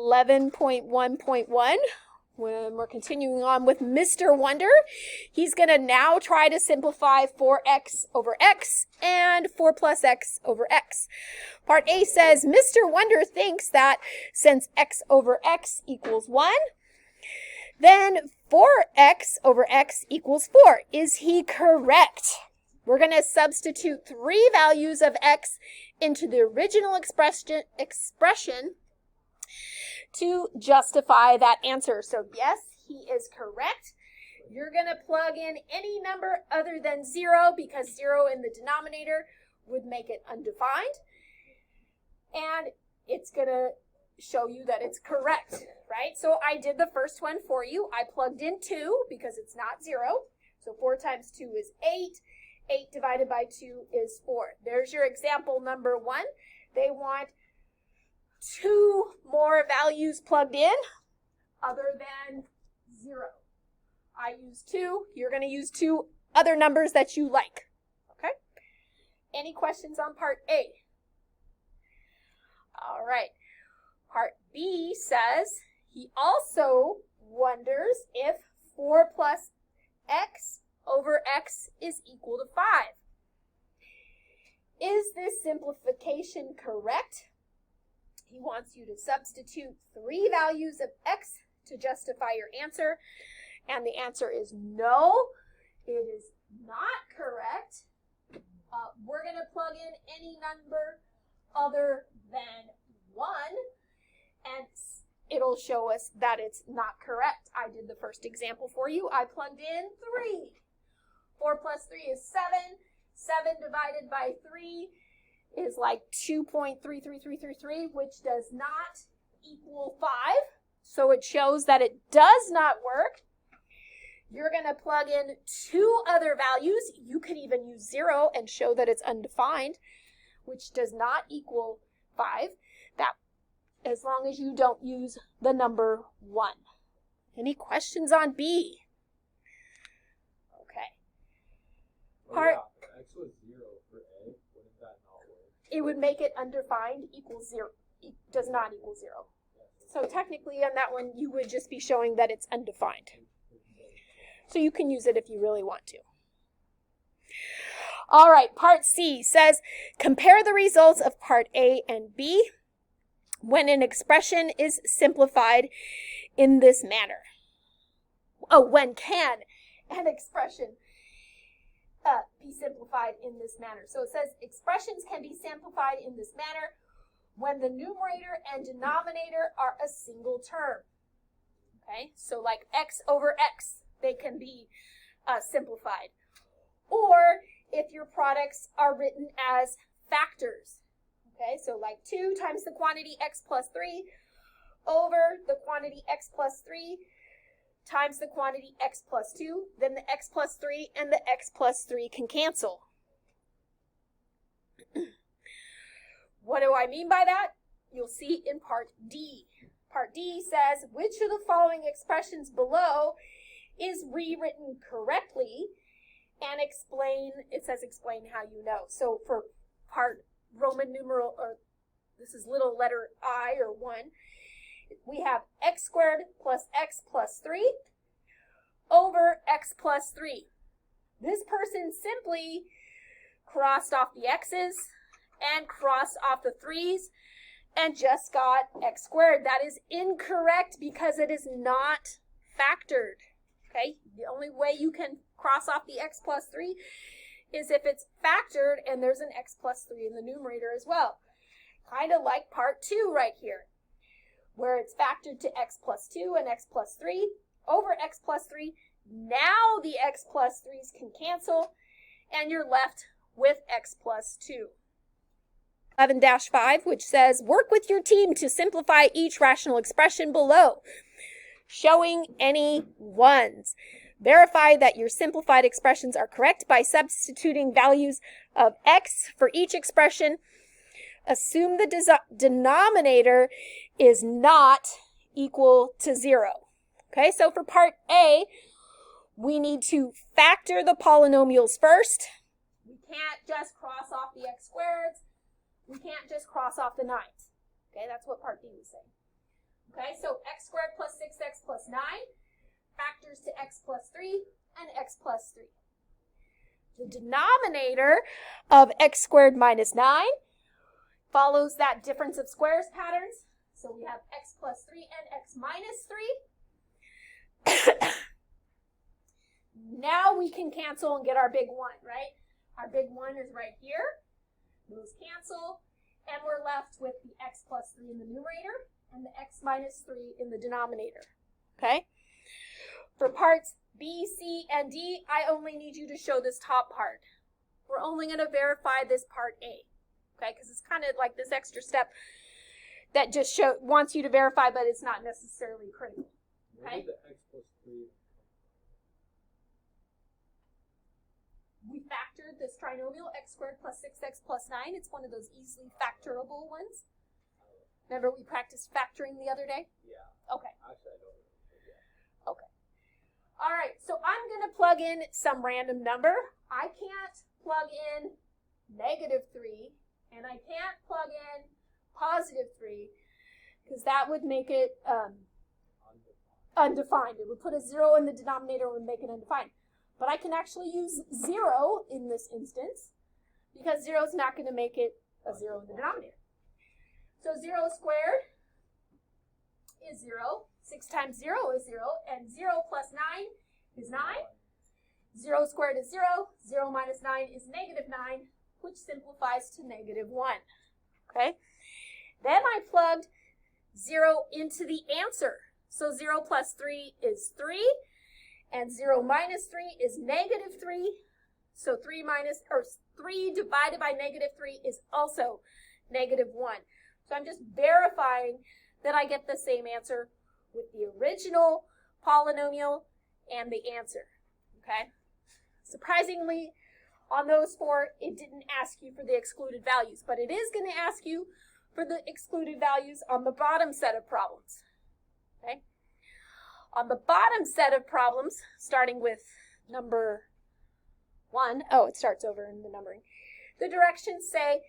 11.1.1. When we're continuing on with Mr. Wonder, he's going to now try to simplify 4x over x and 4 plus x over x. Part A says, Mr. Wonder thinks that since x over x equals 1, then 4x over x equals 4. Is he correct? We're going to substitute 3 values of x into the original expression to justify that answer. So yes, he is correct. You're going to plug in any number other than 0 because 0 in the denominator would make it undefined. And it's going to show you that it's correct, right? So I did the first one for you. I plugged in 2 because it's not 0. So 4 times 2 is 8. 8 divided by 2 is 4. There's your example number 1. They want 2 more values plugged in other than 0. I use 2. You're going to use 2 other numbers that you like. Okay? Any questions on part A? All right. Part B says he also wonders if 4 plus x over x is equal to 5. Is this simplification correct? He wants you to substitute 3 values of x to justify your answer. And the answer is no, it is not correct. We're going to plug in any number other than 1. And it'll show us that it's not correct. I did the first example for you. I plugged in 3. 4 plus 3 is 7. 7 divided by 3 is like 2.33333, which does not equal 5. So it shows that it does not work. You're going to plug in 2 other values. You could even use 0 and show that it's undefined, which does not equal 5. That, as long as you don't use the number 1. Any questions on B? Okay. Part X was 0 for A. Wouldn't that not work? It would make it undefined equals 0. It does not equal 0. So technically on that one, you would just be showing that it's undefined. So you can use it if you really want to. All right, part C says, compare the results of part A and B when an expression is simplified in this manner. Oh, when can an expression be simplified in this manner? So it says expressions can be simplified in this manner when the numerator and denominator are a single term. Okay, so like x over x, they can be simplified. Or if your products are written as factors. Okay, so like 2 times the quantity x plus 3 over the quantity x plus 3 times the quantity x plus 2, then the x plus 3 and the x plus 3 can cancel. What do I mean by that? You'll see in part D. Part D says, which of the following expressions below is rewritten correctly, and explain, it says explain how you know. So for part Roman numeral, or this is little letter I or 1, we have x squared plus x plus 3 over x plus 3. This person simply crossed off the x's and crossed off the 3's and just got x squared. That is incorrect because it is not factored. Okay, the only way you can cross off the x plus 3 is if it's factored and there's an x plus 3 in the numerator as well. Kind of like part 2 right here, where it's factored to x plus 2 and x plus 3 over x plus 3. Now the x plus 3's can cancel, and you're left with x plus 2. 11-5, which says, work with your team to simplify each rational expression below, showing any ones. Verify that your simplified expressions are correct by substituting values of x for each expression. Assume the denominator is not equal to 0. Okay, so for part A, we need to factor the polynomials first. We can't just cross off the x squareds. We can't just cross off the 9s. Okay, that's what part B was saying. Okay, so x squared plus 6x plus 9 factors to x plus 3 and x plus 3. The denominator of x squared minus 9 follows that difference of squares patterns. So we have x plus 3 and x minus 3. Now we can cancel and get our big 1, right? Our big 1 is right here. Those cancel. And we're left with the x plus 3 in the numerator and the x minus 3 in the denominator. Okay? For parts B, C, and D, I only need you to show this top part. We're only going to verify this part A. Okay? Because it's kind of like this extra step that just wants you to verify, but it's not necessarily critical. Okay? Where did the x plus 3 We factored this trinomial x squared plus 6x plus 9. It's one of those easily factorable ones. Remember we practiced factoring the other day? Yeah. Okay. Actually, I don't know. Yeah. Okay. All right, so I'm going to plug in some random number. I can't plug in -3, and I can't plug in +3, because that would make it undefined. It would put a 0 in the denominator and would make it undefined. But I can actually use 0 in this instance, because 0 is not going to make it a 0 in the denominator. So 0 squared is 0. 6 times 0 is 0. And 0 plus 9 is 9. 0 squared is 0. 0 minus 9 is -9, which simplifies to -1. Okay? Then I plugged 0 into the answer. So 0 plus 3 is 3. And 0 minus 3 is -3. So 3 divided by -3 is also -1. So I'm just verifying that I get the same answer with the original polynomial and the answer. Okay? Surprisingly, on those 4, it didn't ask you for the excluded values, but it is going to ask you for the excluded values on the bottom set of problems. Okay? On the bottom set of problems, starting with number 1, it starts over in the numbering. The directions say,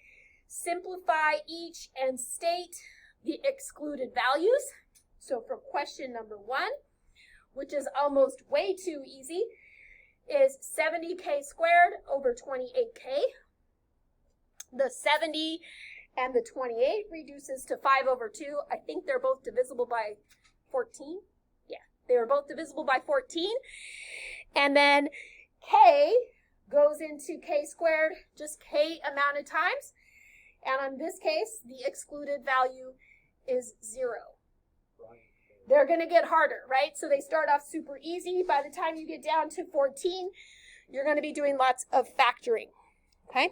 simplify each and state the excluded values. So for question number 1, which is almost way too easy, is 70k squared over 28k. The 70 and the 28 reduces to 5 over 2. I think they're both divisible by 14. They were both divisible by 14. And then k goes into k squared just k amount of times. And in this case, the excluded value is 0. They're going to get harder, right? So they start off super easy. By the time you get down to 14, you're going to be doing lots of factoring. Okay?